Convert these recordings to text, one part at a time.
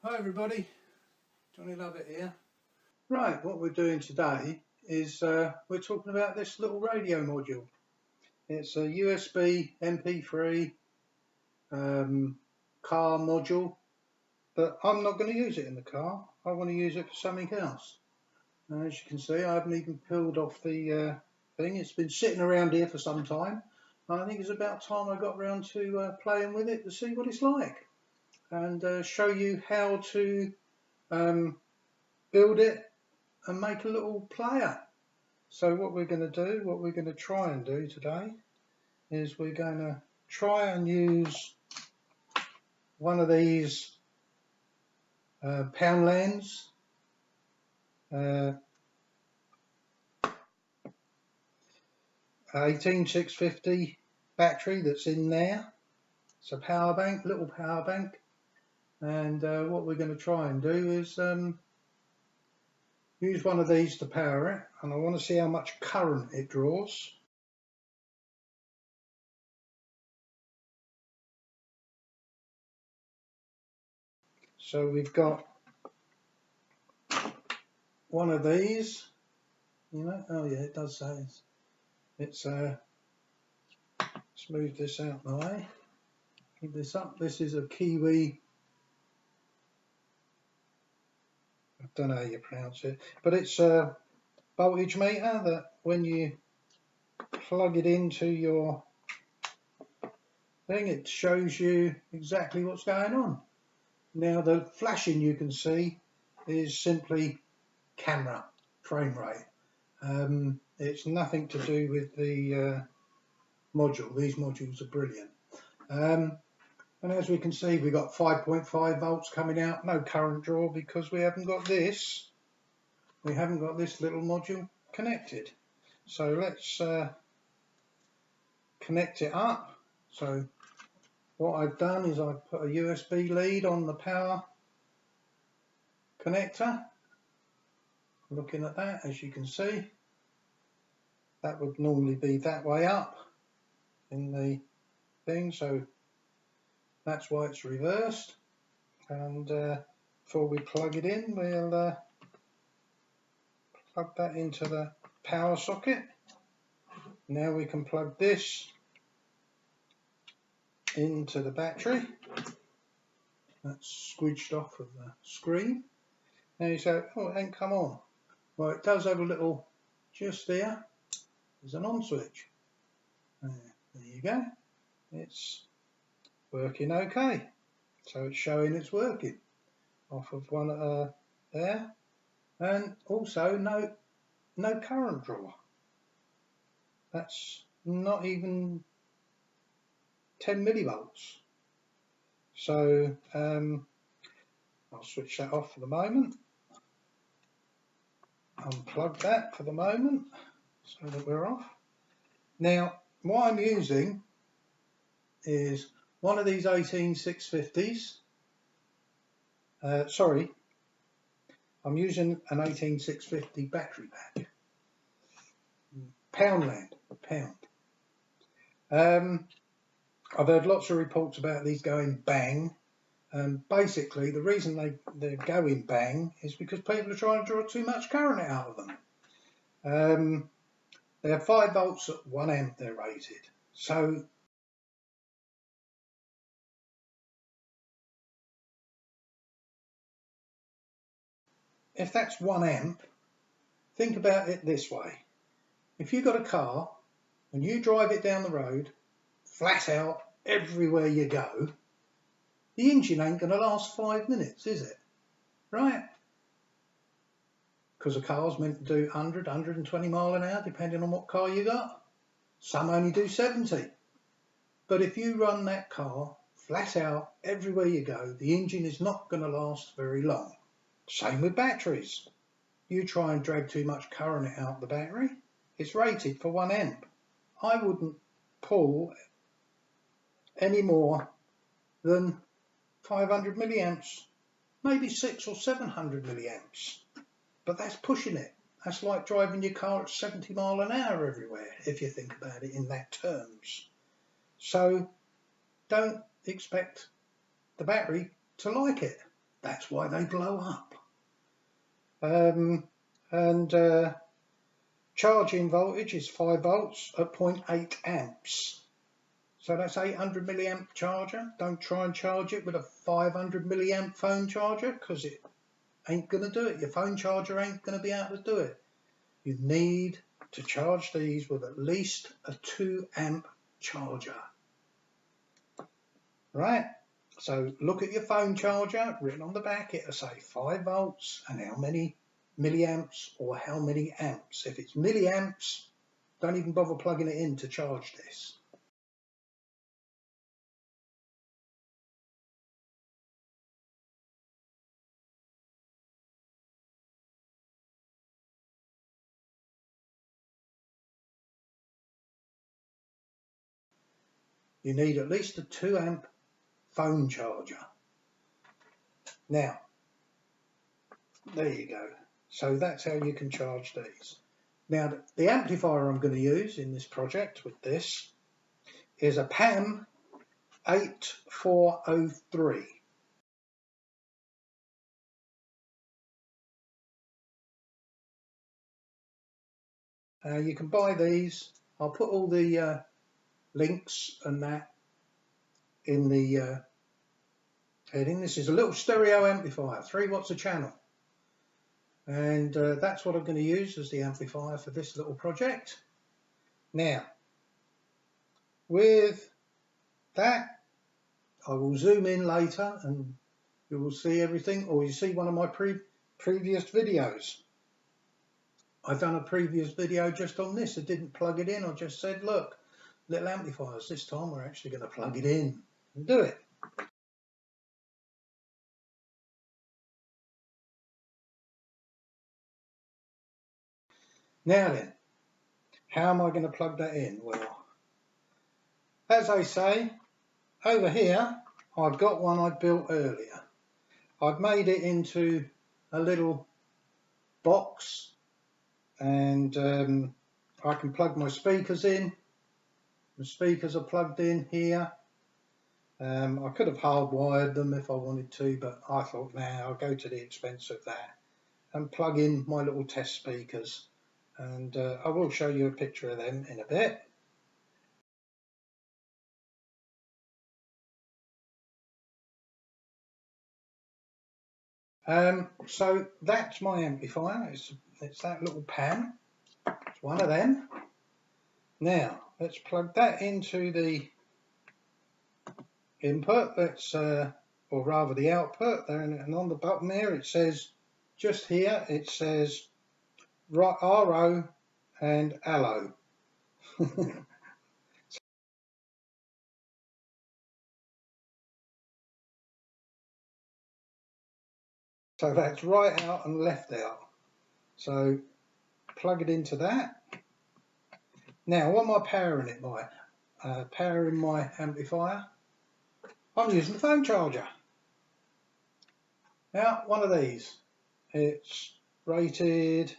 Hi everybody, Johnny Lovett here. Right, what we're doing today is we're talking about this little radio module. It's a USB MP3 car module, but I'm not going to use it in the car. I want to use it for something else. As you can see, I haven't even peeled off the thing. It's been sitting around here for some time. I think it's about time I got around to playing with it to see what it's like and show you how to build it and make a little player. So what we're going to do, what we're going to try and do today is we're going to try and use one of these Poundlands 18650 battery that's in there. It's a power bank, little power bank, and what we're going to try and do is use one of these to power it, and I want to see how much current it draws. So we've got one of these, you know, oh yeah, it does say it's let's move this out of the way, keep this up. This is a Kiwi, I don't know how you pronounce it, but it's a voltage meter that when you plug it into your thing, it shows you exactly what's going on. Now the flashing you can see is simply camera frame rate. It's nothing to do with the module. These modules are brilliant. And as we can see, we've got 5.5 volts coming out, no current draw because we haven't got this. We haven't got this little module connected. So let's connect it up. So what I've done is I've put a USB lead on the power connector. Looking at that, as you can see, that would normally be that way up in the thing, so that's why it's reversed. And before we plug it in, we'll plug that into the power socket. Now we can plug this into the battery. That's squidged off of the screen. Now you say, oh, it ain't come on. Well, it does have a little, just there, there's an on switch. There you go. It's working okay. So it's showing it's working off of one there. And also no current draw. That's not even 10 millivolts. So I'll switch that off for the moment. Unplug that for the moment so that we're off. Now what I'm using is one of these 18650s. Sorry, I'm using an 18650 battery pack. Poundland, pound. I've heard lots of reports about these going bang. Basically, the reason they're going bang is because people are trying to draw too much current out of them. They're 5 volts at 1 amp they're rated. So if that's 1 amp, think about it this way. If you've got a car and you drive it down the road, flat out, everywhere you go, the engine ain't going to last 5 minutes, is it? Right? Because a car's meant to do 100, 120 mile an hour, depending on what car you got. Some only do 70. But if you run that car flat out, everywhere you go, the engine is not going to last very long. Same with batteries. You try and drag too much current out of the battery, it's rated for 1 amp. I wouldn't pull any more than 500 milliamps, maybe 600 or 700 milliamps. But that's pushing it. That's like driving your car at 70 mile an hour everywhere, if you think about it in that terms. So don't expect the battery to like it. That's why they blow up. Charging voltage is 5 volts at 0.8 amps. So that's 800 milliamp charger. Don't try and charge it with a 500 milliamp phone charger, because it ain't going to do it. Your phone charger ain't going to be able to do it. You need to charge these with at least a 2 amp charger. Right? So look at your phone charger, written on the back, it'll say 5 volts and how many milliamps or how many amps. If it's milliamps, don't even bother plugging it in to charge this. You need at least a 2 amp phone charger. Now, there you go. So that's how you can charge these. Now, the amplifier I'm going to use in this project with this is a PM8403. You can buy these. I'll put all the links and that in the heading. This is a little stereo amplifier, 3 watts a channel. And that's what I'm going to use as the amplifier for this little project. Now, with that, I will zoom in later and you will see everything, or you see one of my previous videos. I've done a previous video just on this. I didn't plug it in. I just said, look, little amplifiers. This time we're actually going to plug it in and do it. Now then, how am I going to plug that in? Well, as I say, over here, I've got one I built earlier. I've made it into a little box, and I can plug my speakers in. The speakers are plugged in here. I could have hardwired them if I wanted to, but I thought, nah, I'll go to the expense of that and plug in my little test speakers. And I will show you a picture of them in a bit. So that's my amplifier. It's that little pan. It's one of them. Now let's plug that into the input. Or rather the output. And on the button there it says, just here it says RO and allo. So that's right out and left out. So plug it into that. Now what am I powering it by? Powering my amplifier. I'm using the phone charger. Now one of these. It's rated,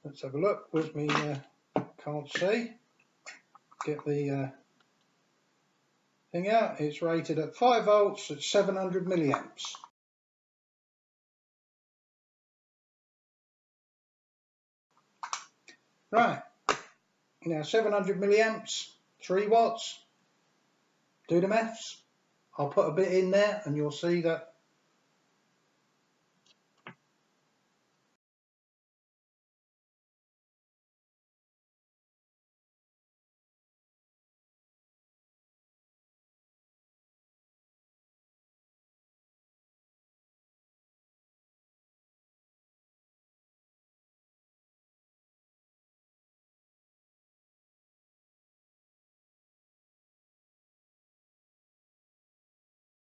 let's have a look with me, can't see, get the thing out. It's rated at 5 volts at 700 milliamps. Right, now 700 milliamps, 3 watts, do the maths. I'll put a bit in there and you'll see that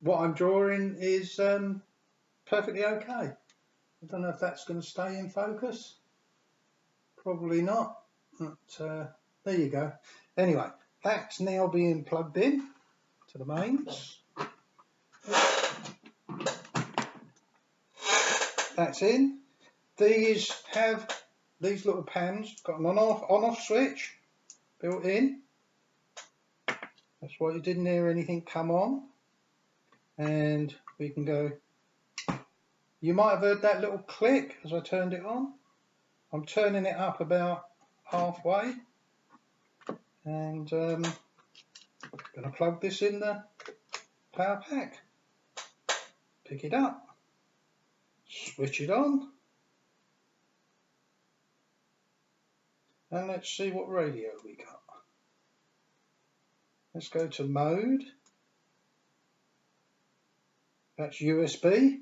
what I'm drawing is perfectly okay. I don't know if that's going to stay in focus. Probably not. But there you go. Anyway, that's now being plugged in to the mains. That's in. These have these little pans, got an on-off switch built in. That's why you didn't hear anything come on. And we can go. You might have heard that little click as I turned it on. I'm turning it up about halfway, and I'm going to plug this in the power pack. Pick it up, switch it on, and let's see what radio we got. Let's go to mode. That's USB,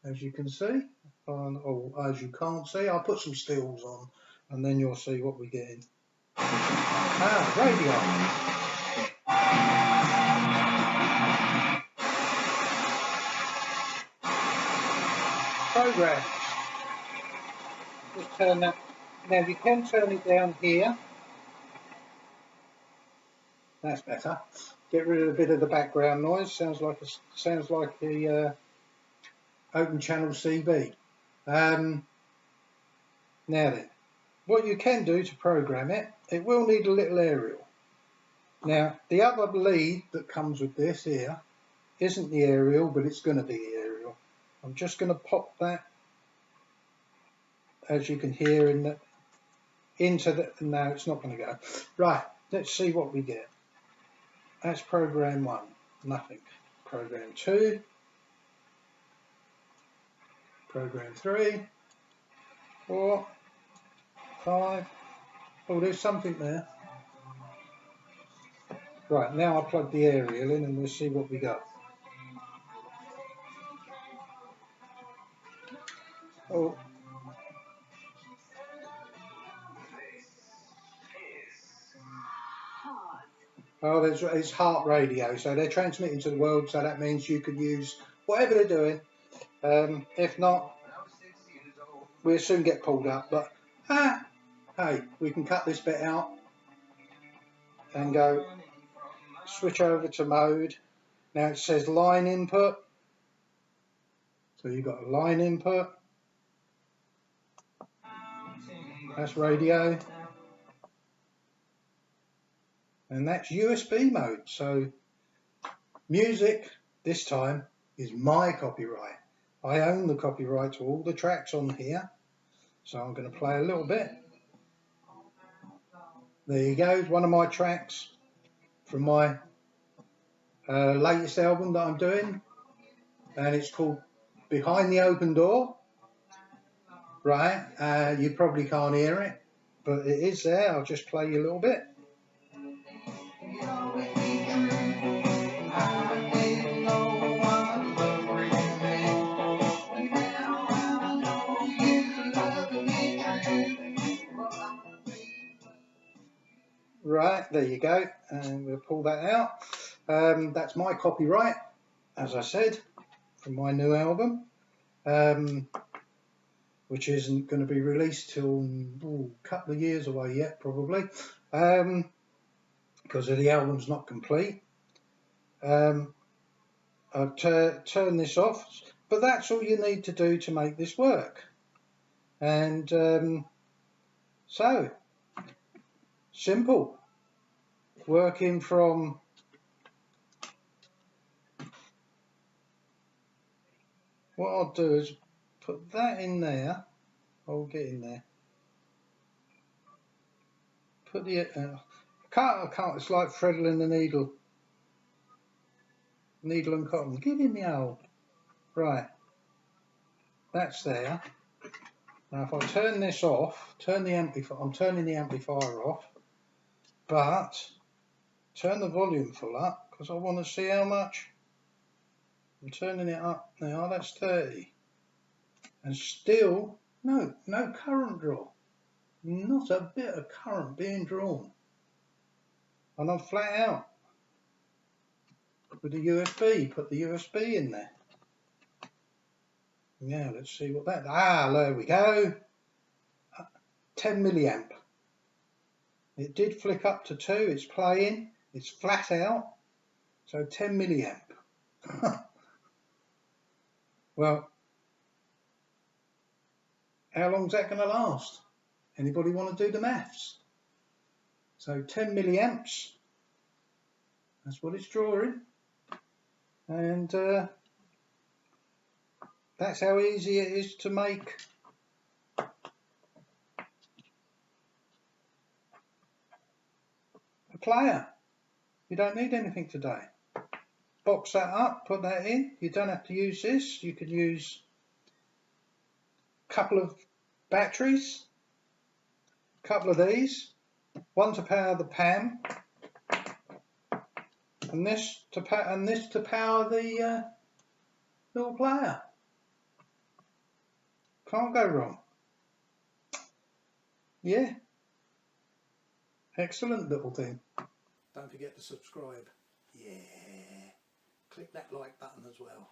as you can see, or as you can't see. I'll put some stills on and then you'll see what we're getting. Radio. Programs. Just turn that. Now you can turn it down here. That's better. Get rid of a bit of the background noise. Sounds like the open channel CB. Now then, what you can do to program it, it will need a little aerial. Now the other lead that comes with this here isn't the aerial, but it's going to be the aerial. I'm just going to pop that, as you can hear, into the. No, it's not going to go. Right. Let's see what we get. That's program 1. Nothing. Program 2. Program 3, 4, 5. Oh, there's something there. Right, now I'll plug the aerial in and we'll see what we got. Oh. Oh, it's heart radio, so they're transmitting to the world, so that means you could use whatever they're doing. If not, we'll soon get pulled up, but hey, we can cut this bit out and go switch over to mode. Now it says line input, so you've got a line input. That's radio, and that's USB mode. So music this time is my copyright. I own the copyright to all the tracks on here, so I'm going to play a little bit. There you go, one of my tracks from my latest album that I'm doing, and it's called Behind the Open Door. Right, you probably can't hear it, but it is there. I'll just play you a little bit. Right, there you go, and we'll pull that out. That's my copyright, as I said, from my new album, which isn't going to be released till a couple of years away yet, probably, because the album's not complete. I'll turn this off, but that's all you need to do to make this work. And so, simple. Working from what I'll do is put that in there. I'll get in there. Put the I can't. It's like threading the needle and cotton. Give him the hole. Right. That's there. Now if I turn this off, turn the amplifier. I'm turning the amplifier off, but turn the volume full up because I want to see how much. I'm turning it up now. That's 30, and still no current draw. Not a bit of current being drawn, and I'm flat out with the USB. Put the USB in there. Now let's see what that. There we go. 10 milliamp. It did flick up to 2. It's playing. It's flat out. So 10 milliamp. Well, how long's that going to last? Anybody want to do the maths? So 10 milliamps. That's what it's drawing. And That's how easy it is to make a player. You don't need anything today. Box that up, put that in. You don't have to use this. You could use a couple of batteries, a couple of these, one to power the pan, and this to power the little player. Can't go wrong. Yeah, excellent little thing. Don't forget to subscribe. Yeah, click that like button as well.